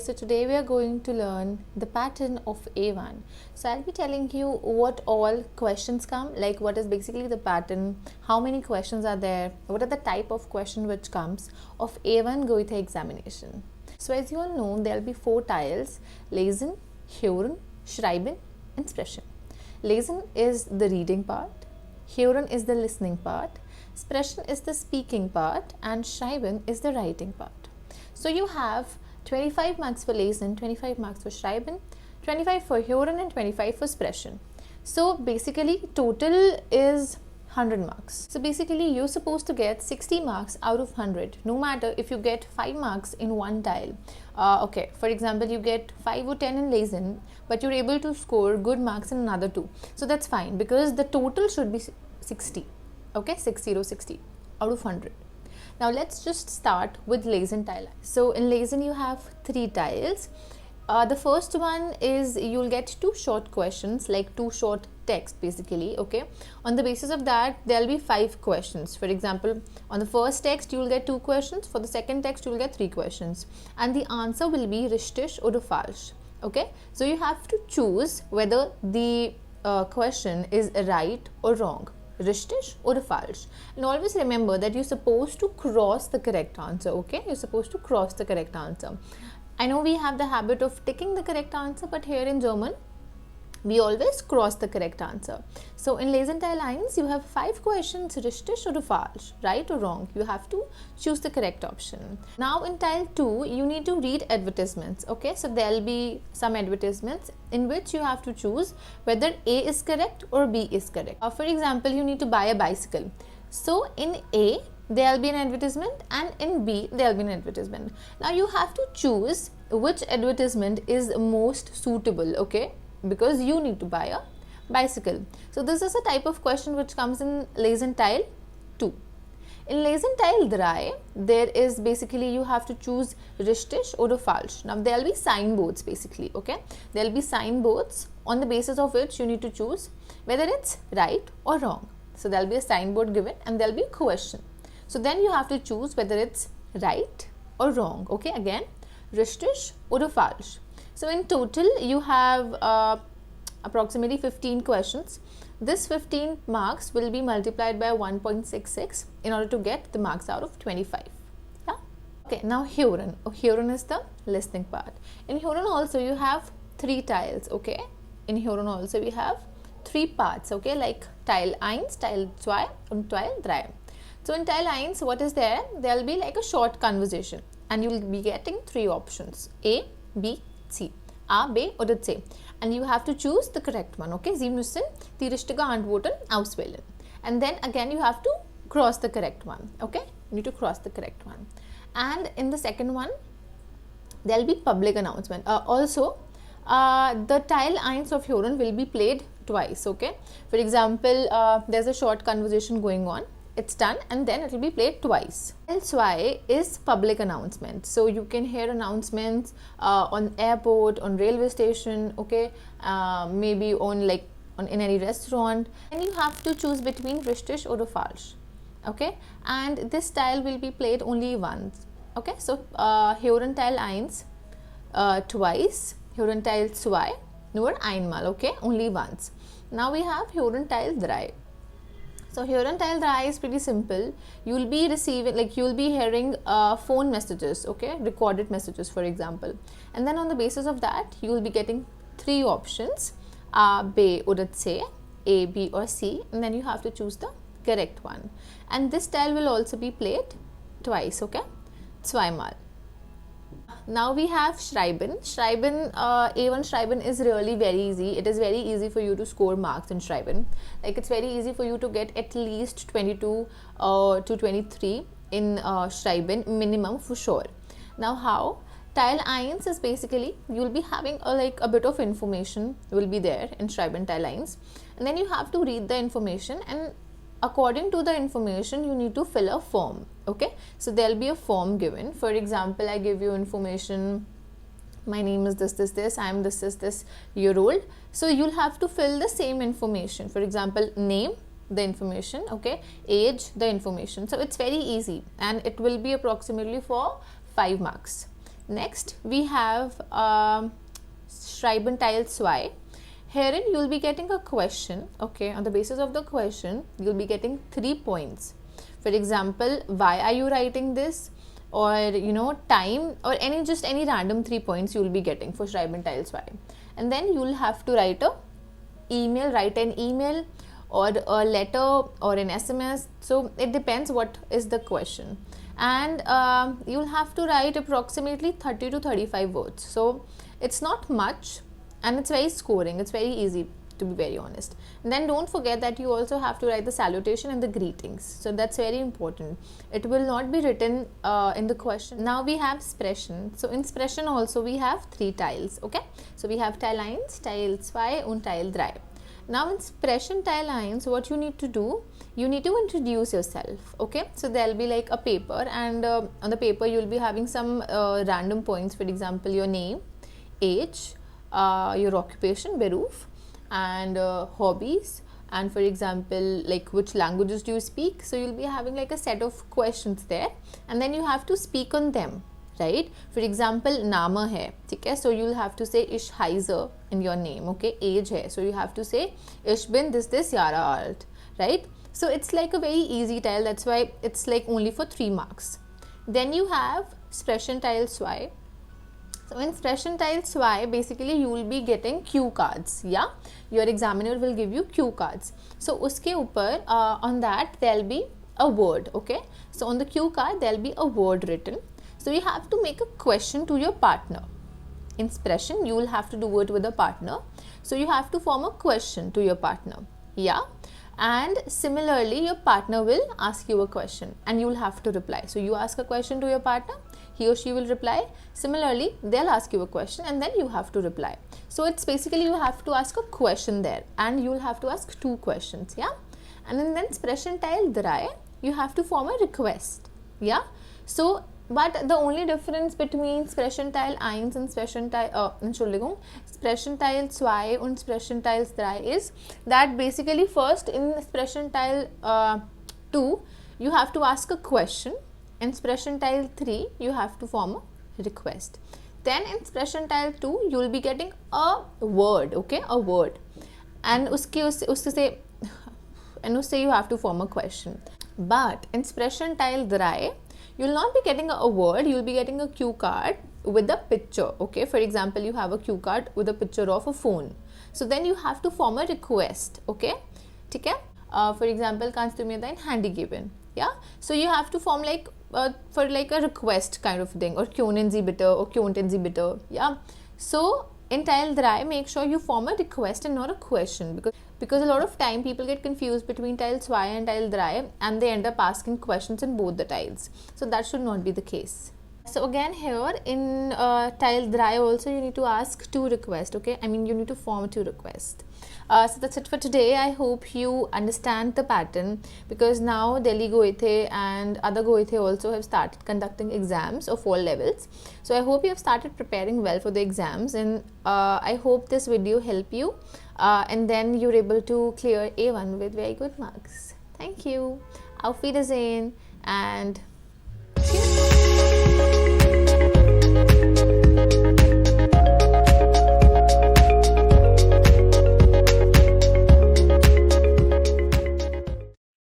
so today we are going to learn the pattern of A1. So I'll be telling you what all questions come, like what is basically the pattern, how many questions are there, what are the type of question which comes of A1 Goethe examination. So as you all know, there will be 4 tiles: Lesen, Hören, Schreiben and Sprechen. Lesen is the reading part, Hören is the listening part, Sprechen is the speaking part and Schreiben is the writing part. So you have 25 marks for Lesen, 25 marks for Schreiben, 25 for Hören and 25 for Sprechen. So basically total is 100 marks. So basically you're supposed to get 60 marks out of 100, no matter if you get 5 marks in one tile. Okay, for example, you get 5 or 10 in Lesen, but you're able to score good marks in another 2. So that's fine because the total should be 60. Okay, 60 out of 100. Now let's just start with Lesen tile. So in Lesen you have 3 tiles. The first one is you'll get 2 short questions, like 2 short text basically. Okay, on the basis of that there'll be 5 questions. For example, on the first text you will get 2 questions, for the second text you will get 3 questions, and the answer will be richtig oder falsch. Okay, so you have to choose whether the question is right or wrong, richtig or falsch. And always remember that you're supposed to cross the correct answer. Okay, you're supposed to cross the correct answer. I know we have the habit of ticking the correct answer, but here in German we always cross the correct answer. So in Lesen Teil 1 you have 5 questions, richtig oder falsch, right or wrong. You have to choose the correct option. Now in Teil 2 you need to read advertisements. Okay, so there will be some advertisements in which you have to choose whether A is correct or B is correct. For example, you need to buy a bicycle. So in A there will be an advertisement and in B there will be an advertisement. Now you have to choose which advertisement is most suitable, okay, because you need to buy a bicycle. So this is a type of question which comes in Lesen Teil 2. In Lesen Teil 3, there is basically you have to choose richtig oder falsch. Now there will be signboards basically, okay. There will be signboards on the basis of which you need to choose whether it's right or wrong. So there will be a signboard given and there will be a question. So then you have to choose whether it's right or wrong. Okay, again, richtig oder falsch. So in total you have approximately 15 questions. This 15 marks will be multiplied by 1.66 in order to get the marks out of 25. Yeah? Okay, now Hören. Hören is the listening part. In Hören also you have 3 tiles. Okay, in Hören also we have 3 parts. Okay, like Teil 1, Teil 2 and Teil 3. So in Teil 1, what is there? There will be like a short conversation and you will be getting 3 options: A, B, C. A, B oder C. And you have to choose the correct one. Okay, Sie müssen die richtige Antworten auswählen. And then again you have to cross the correct one. Okay, you need to cross the correct one. And in the second one, there will be public announcement. Also, the Teil 1 of Hören will be played twice. Okay, for example, there's a short conversation going on. It's done and then it will be played twice. Teil 2 is public announcement. So you can hear announcements on airport, on railway station, okay, maybe in any restaurant. And you have to choose between richtig oder falsch. Okay, and this style will be played only once. Okay, so Hören Teil 1 twice, Hören Teil 2 nur einmal. Okay, only once. Now we have Hören Teil 3. So Hören Teil 3 is pretty simple. You will be receiving, like you will be hearing phone messages, okay, recorded messages for example. And then on the basis of that, you will be getting 3 options: A, B oder C, A, B or C, and then you have to choose the correct one. And this style will also be played twice, okay, zweimal. Now we have Schreiben. Schreiben, A1 Schreiben is really very easy. It is very easy for you to score marks in Schreiben. Like it's very easy for you to get at least 22 to 23 in Schreiben minimum for sure. Now how? Teil 1 is basically you will be having a bit of information will be there in Schreiben Teil 1, and then you have to read the information, and according to the information you need to fill a form. Okay, so there will be a form given. For example, I give you information: my name is this, I am this year old. So you'll have to fill the same information. For example, name, the information, okay, age, the information. So it's very easy and it will be approximately for 5 marks. Next we have Schreiben Teil 2. Herein you will be getting a question, okay. On the basis of the question you will be getting 3 points. For example, why are you writing this, or time, or any random 3 points you will be getting for Schreiben Teil 2. And then you will have to write an email or a letter or an SMS. So it depends what is the question, and you'll have to write approximately 30 to 35 words. So it's not much, and it's very scoring, it's very easy, to be very honest. And then don't forget that you also have to write the salutation and the greetings, so that's very important. It will not be written in the question. Now we have Sprechen. So in Sprechen also we have 3 tiles, okay. So we have Teil 1, Teil 2 and Teil 3. Now in Sprechen Teil 1, what you need to do, you need to introduce yourself, okay. So there will be like a paper, and on the paper you will be having some random points. For example, your name, age, your occupation, Beruf, and hobbies, and for example like which languages do you speak. So you'll be having like a set of questions there, and then you have to speak on them, right? For example, Name hai, okay, so you'll have to say Ich heiße in your name, okay. Age hai, so you have to say Ich bin this Jahre alt, right? So it's like a very easy tile, that's why it's like only for 3 marks. Then you have Sprechen Teil 2. So in Sprechen Teil 2, basically you will be getting cue cards, yeah. Your examiner will give you cue cards. So uske upar on that there will be a word, okay. So on the cue card there will be a word written. So you have to make a question to your partner. In Sprechen you will have to do it with a partner. So you have to form a question to your partner, yeah. And similarly your partner will ask you a question and you will have to reply. So you ask a question to your partner, he or she will reply. Similarly they'll ask you a question and then you have to reply. So it's basically you have to ask a question there, and you will have to ask 2 questions, yeah. And then Sprechen Teil 3, you have to form a request, yeah. So but the only difference between Sprechen Teil 1 and Sprechen Teil 2 and Sprechen Teil 3 is that basically first in Sprechen Teil 2 you have to ask a question. In Sprechen Teil 3 you have to form a request. Then in Sprechen Teil 2 you will be getting a word, okay, a word, and usse you have to form a question. But in Sprechen Teil 3 you will not be getting a word, you will be getting a cue card with a picture, okay. For example, you have a cue card with a picture of a phone. So then you have to form a request, okay. Okay? For example, kannst du mir dein Handy geben, yeah. So you have to form like for like a request kind of thing, or können Sie bitte, or könnten Sie bitte, yeah. So in Teil 3 make sure you form a request and not a question, because a lot of time people get confused between Teil 2 and Teil 3 and they end up asking questions in both the tiles. So that should not be the case. So again here in Teil 3 also you need to ask 2 requests, okay. I mean you need to form 2 requests. So that's it for today. I hope you understand the pattern, because now Delhi Goethe and other Goethe also have started conducting exams of all levels. So I hope you have started preparing well for the exams, and I hope this video helped you, and then you're able to clear A1 with very good marks. Thank you. Auf Wiedersehen and cheers.